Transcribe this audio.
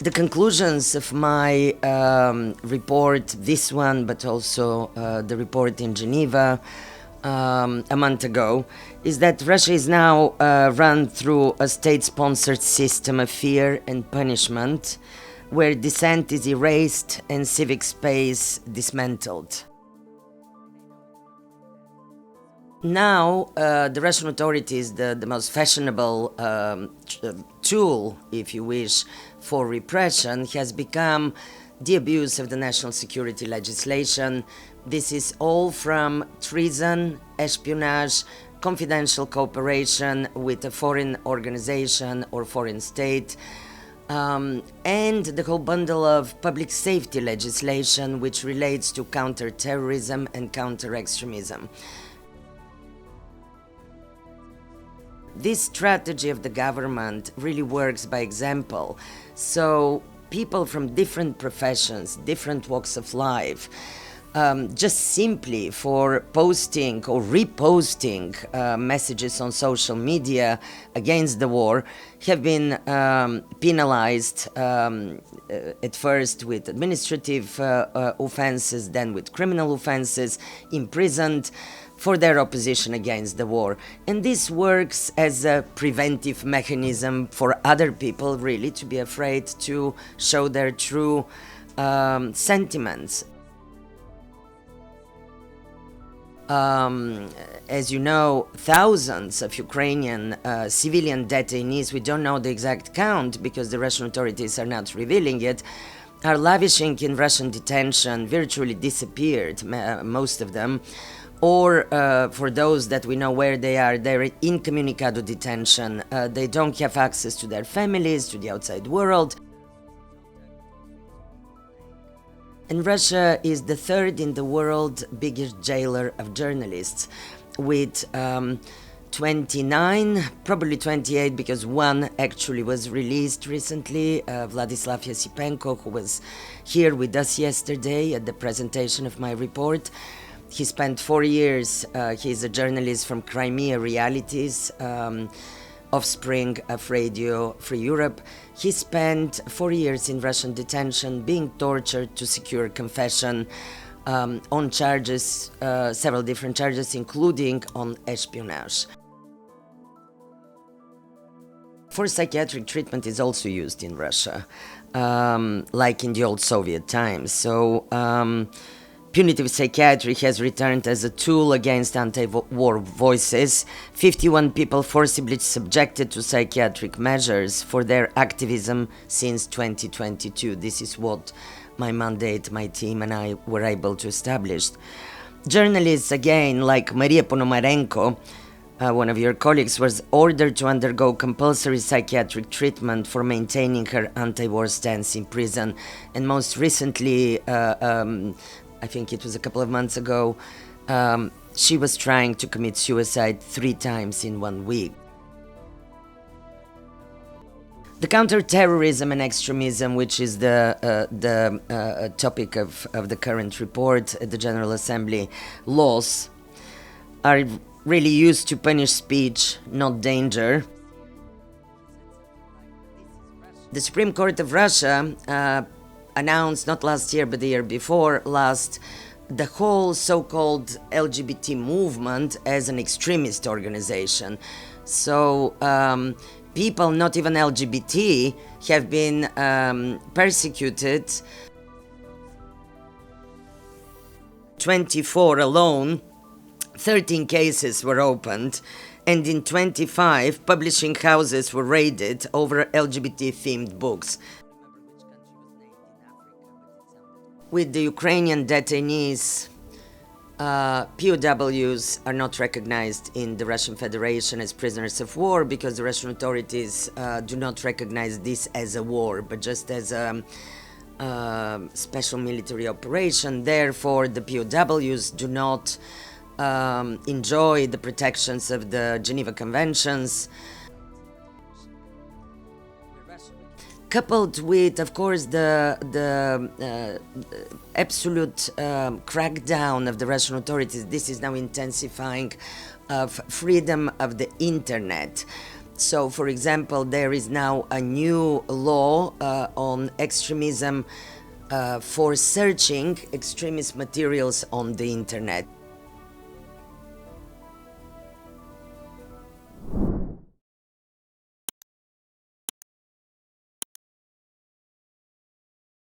The conclusions of my report, this one, but also the report in Geneva a month ago, is that Russia is now run through a state-sponsored system of fear and punishment, where dissent is erased and civic space dismantled. Now, the Russian authorities, the most fashionable tool, if you wish, for repression has become the abuse of the national security legislation. This is all from treason, espionage, confidential cooperation with a foreign organization or foreign state, and the whole bundle of public safety legislation which relates to counter-terrorism and counter-extremism. This strategy of the government really works by example. So people from different professions, different walks of life, just simply for posting or reposting messages on social media against the war have been penalized at first with administrative offenses, then with criminal offenses, imprisoned for their opposition against the war. And this works as a preventive mechanism for other people really to be afraid to show their true sentiments. As you know, thousands of Ukrainian civilian detainees, we don't know the exact count because the Russian authorities are not revealing it, are languishing in Russian detention, virtually disappeared, most of them. Or for those that we know where they are, they're incommunicado detention. They don't have access to their families, to the outside world. And Russia is the third in the world biggest jailer of journalists, with 29, probably 28, because one actually was released recently, Vladislav Yasipenko, who was here with us yesterday at the presentation of my report. He spent 4 years, he's a journalist from Crimea Realities, offspring of Radio Free Europe. He spent 4 years in Russian detention, being tortured to secure confession on charges, several different charges, including on espionage. For psychiatric treatment is also used in Russia, like in the old Soviet times. So punitive psychiatry has returned as a tool against anti-war voices. 51 people forcibly subjected to psychiatric measures for their activism since 2022. This is what my mandate, my team and I were able to establish. Journalists, again, like Maria Ponomarenko, one of your colleagues, was ordered to undergo compulsory psychiatric treatment for maintaining her anti-war stance in prison. And most recently, I think it was a couple of months ago, she was trying to commit suicide 3 times in 1 week. The counter-terrorism and extremism, which is the topic of the current report at the General Assembly, laws are really used to punish speech, not danger. The Supreme Court of Russia announced, not last year but the year before last, the whole so-called LGBT movement as an extremist organization. So people, not even LGBT, have been persecuted. 24 alone, 13 cases were opened, and in 25 publishing houses were raided over LGBT-themed books. With the Ukrainian detainees, POWs are not recognized in the Russian Federation as prisoners of war because the Russian authorities do not recognize this as a war, but just as a special military operation. Therefore, the POWs do not enjoy the protections of the Geneva Conventions. Coupled with, of course, the absolute crackdown of the Russian authorities, this is now intensifying of freedom of the internet. So, for example, there is now a new law on extremism for searching extremist materials on the internet.